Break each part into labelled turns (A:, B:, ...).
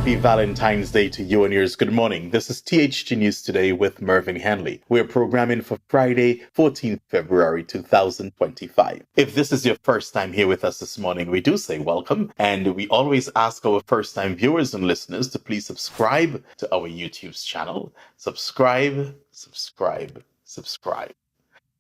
A: Happy Valentine's Day to you and yours. Good morning. This is THG News Today with Mervin Hanley. We're programming for Friday, 14th February 2025. If this is your first time here with us this morning, we do say welcome. And we always ask our first-time viewers and listeners to please subscribe to our YouTube channel. Subscribe.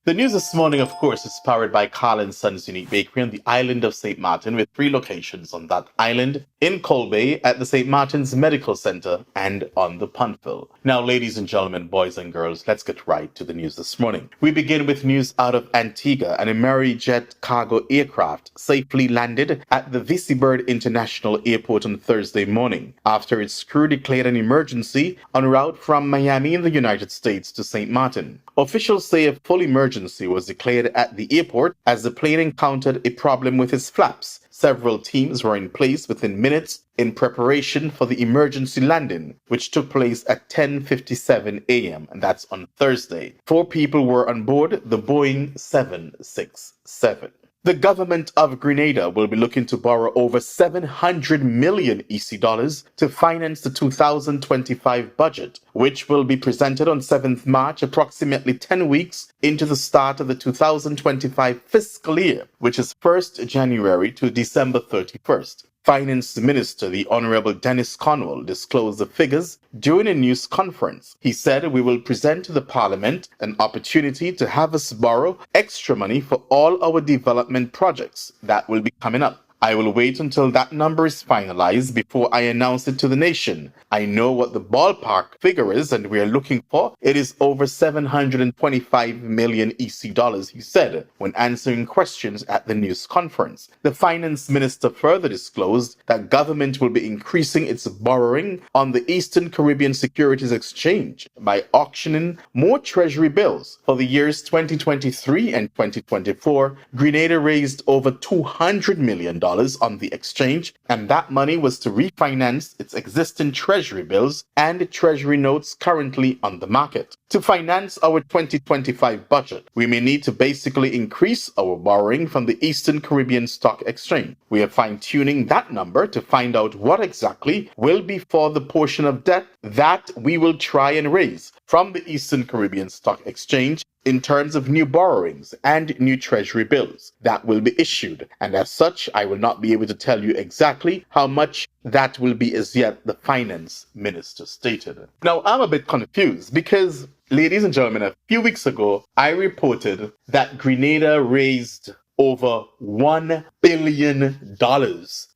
A: The news this morning, of course, is powered by Carl & Sons Unique Bakery on the island of St. Maarten, with 3 locations on that island, in Colbay, at the St. Martin's Medical Center, and on the Puntville. Now, ladies and gentlemen, boys and girls, let's get right to the news this morning. We begin with news out of Antigua. An Amerijet cargo aircraft safely landed at the Vincent International Airport on Thursday morning, after its crew declared an emergency en route from Miami in the United States to St. Martin. Officials say a full emergency was declared at the airport as the plane encountered a problem with its flaps. Several teams were in place within minutes in preparation for the emergency landing, which took place at 10:57 a.m., and that's on Thursday. 4 people were on board the Boeing 767. The Government of Grenada will be looking to borrow over 700 million EC dollars to finance the 2025 budget, which will be presented on 7th March, approximately 10 weeks into the start of the 2025 fiscal year, which is 1st January to December 31st. Finance Minister, the Honorable Dennis Cornwall, disclosed the figures during a news conference. He said, "We will present to the Parliament an opportunity to have us borrow extra money for all our development projects that will be coming up. I will wait until that number is finalized before I announce it to the nation. I know what the ballpark figure is, and we are looking for. It is over 725 million EC dollars, he said, when answering questions at the news conference. The finance minister further disclosed that government will be increasing its borrowing on the Eastern Caribbean Securities Exchange by auctioning more treasury bills. For the years 2023 and 2024, Grenada raised over $200 million on the exchange, and that money was to refinance its existing treasury bills and treasury notes currently on the market. To finance our 2025 budget, we may need to basically increase our borrowing from the Eastern Caribbean Stock Exchange. We are fine-tuning that number to find out what exactly will be for the portion of debt that we will try and raise from the Eastern Caribbean Stock Exchange in terms of new borrowings and new treasury bills that will be issued. And as such, I will not be able to tell you exactly how much that will be as yet, the finance minister stated. Now, I'm a bit confused because, ladies and gentlemen, a few weeks ago, I reported that Grenada raised over $1 billion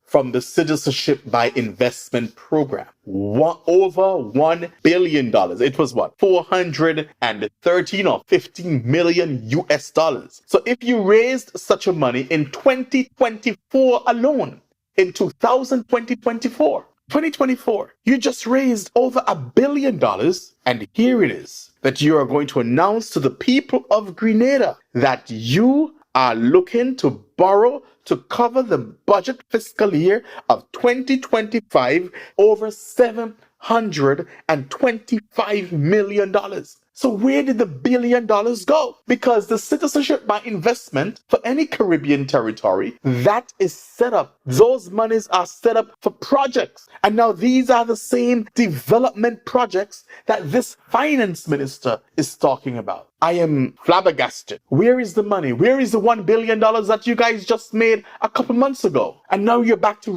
A: from the Citizenship by Investment program. Over $1 billion. It was what? 413 or 15 million US dollars. So if you raised such a money in 2024 alone, in 2024, you just raised over $1 billion. And here it is that you are going to announce to the people of Grenada that you are looking to borrow to cover the budget fiscal year of 2025 over $725 million. So where did the $1 billion go? Because the Citizenship by Investment for any Caribbean territory, that is set up. Those monies are set up for projects. And now these are the same development projects that this finance minister is talking about. I am flabbergasted. Where is the money? Where is the $1 billion that you guys just made a couple months ago? And now you're back to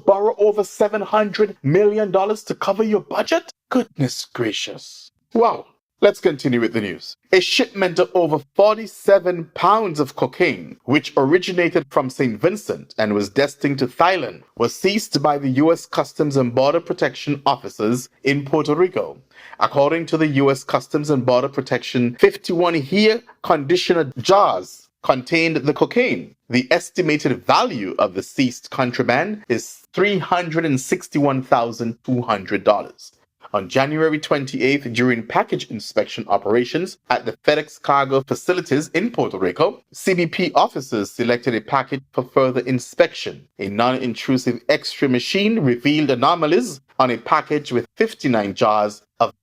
A: borrow over $700 million to cover your budget? Goodness gracious. Wow. Let's continue with the news. A shipment of over 47 pounds of cocaine, which originated from St. Vincent and was destined to Thailand, was seized by the U.S. Customs and Border Protection officers in Puerto Rico. According to the U.S. Customs and Border Protection, 51 air-conditioner jars contained the cocaine. The estimated value of the seized contraband is $361,200. On January 28th, during package inspection operations at the FedEx cargo facilities in Puerto Rico, CBP officers selected a package for further inspection. A non-intrusive X-ray machine revealed anomalies on a package with 59 jars of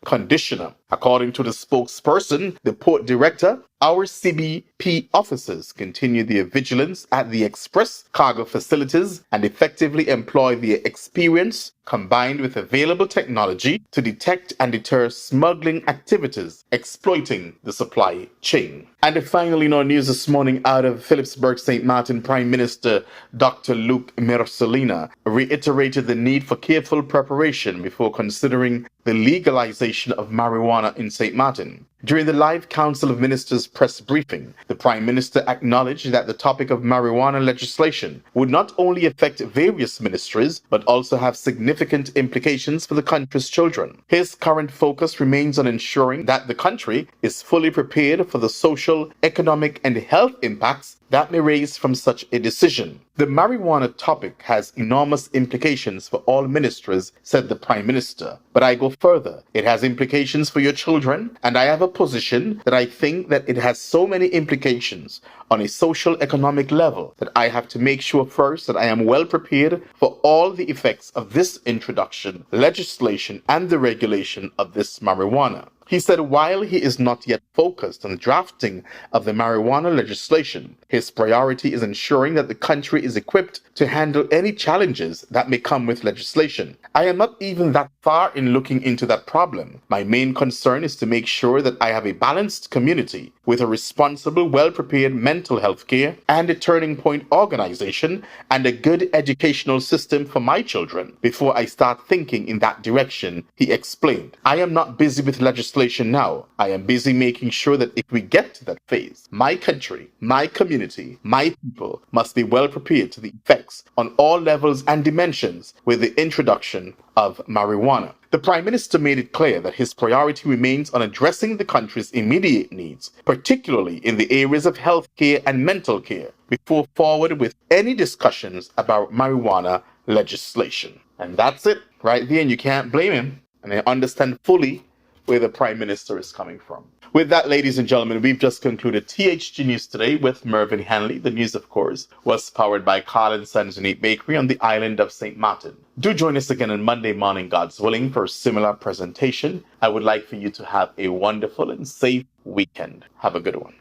A: conditioner. According to the spokesperson, the port director, our CBP officers continue their vigilance at the express cargo facilities and effectively employ their experience combined with available technology to detect and deter smuggling activities exploiting the supply chain. And finally, in our news this morning out of Philipsburg, St. Maarten, Prime Minister Dr. Luc Mercelina reiterated the need for careful preparation before considering the legalization of marijuana in St. Maarten. During the live Council of Ministers press briefing, the Prime Minister acknowledged that the topic of marijuana legislation would not only affect various ministries, but also have significant implications for the country's children. His current focus remains on ensuring that the country is fully prepared for the social, economic, and health impacts that may raise from such a decision. The marijuana topic has enormous implications for all ministries, said the Prime Minister. But I go further. It has implications for your children, and I have a position that I think that it has so many implications on a social economic level that I have to make sure first that I am well prepared for all the effects of this introduction, legislation, and the regulation of this marijuana. He said while he is not yet focused on the drafting of the marijuana legislation, his priority is ensuring that the country is equipped to handle any challenges that may come with legislation. I am not even that far in looking into that problem. My main concern is to make sure that I have a balanced community with a responsible, well-prepared mental health care and a turning point organization and a good educational system for my children before I start thinking in that direction, he explained. I am not busy with legislation now. I am busy making sure that if we get to that phase, my country, my community, my people must be well prepared to the effects on all levels and dimensions with the introduction of marijuana. The Prime Minister made it clear that his priority remains on addressing the country's immediate needs, particularly in the areas of healthcare and mental care, before forward with any discussions about marijuana legislation. And that's it right there, and you can't blame him. And I understand fully where the Prime Minister is coming from. With that, ladies and gentlemen, we've just concluded THG News Today with Mervin Hanley. The news, of course, was powered by Carl & Sons Unique Bakery on the island of St. Maarten. Do join us again on Monday morning, God's willing, for a similar presentation. I would like for you to have a wonderful and safe weekend. Have a good one.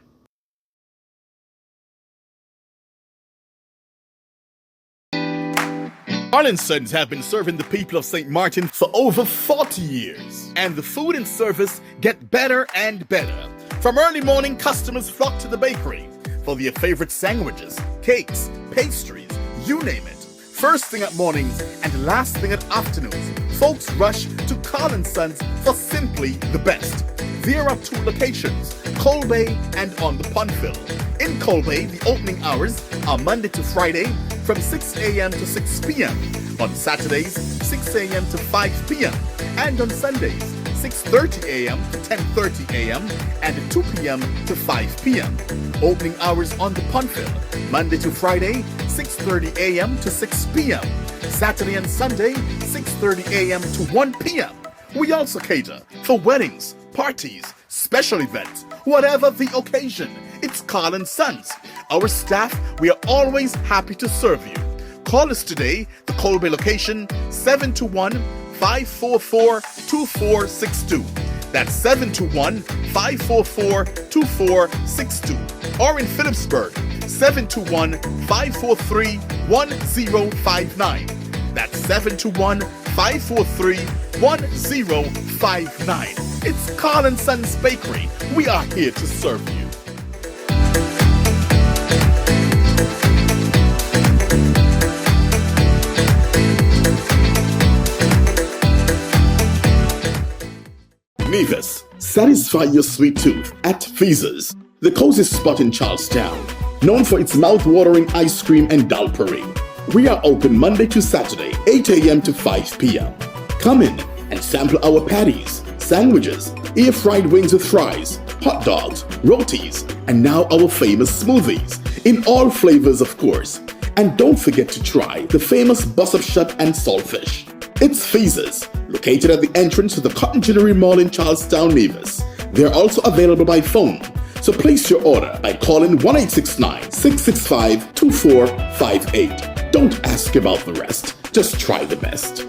B: Carl & Sons have been serving the people of St. Maarten for over 40 years. And the food and service get better and better. From early morning, customers flock to the bakery for their favorite sandwiches, cakes, pastries, you name it. First thing at mornings and last thing at afternoons, folks rush to Carl & Sons for simply the best. There are two locations, Colbay and on the Punfill. In Colbay, the opening hours are Monday to Friday from 6 a.m. to 6 p.m. On Saturdays, 6 a.m. to 5 p.m. And on Sundays, 6:30 a.m. to 10:30 a.m. and 2 p.m. to 5 p.m. Opening hours on the Punfill, Monday to Friday, 6:30 a.m. to 6 p.m. Saturday and Sunday, 6:30 a.m. to 1 p.m. We also cater for weddings, parties, special events, whatever the occasion. It's Carl & Sons. Our staff, we are always happy to serve you. Call us today, the Colbay location, 721-544-2462. That's 721-544-2462. Or in Philipsburg, 721-543-1059. That's 721-543-1059. It's Carl & Sons Bakery. We are here to serve you. Nevis, satisfy your sweet tooth at Feezer's, the cozy spot in Charlestown, known for its mouth-watering ice cream and dal parade. We are open Monday to Saturday, 8 a.m. to 5 p.m. Come in and sample our patties, sandwiches, air-fried wings with fries, hot dogs, rotis, and now our famous smoothies, in all flavors of course. And don't forget to try the famous bus-up shut and saltfish. It's Feezer's, located at the entrance to the Cotton Gillery Mall in Charlestown, Nevis. They're also available by phone, so place your order by calling 1-869-665-2458. Don't ask about the rest, just try the best.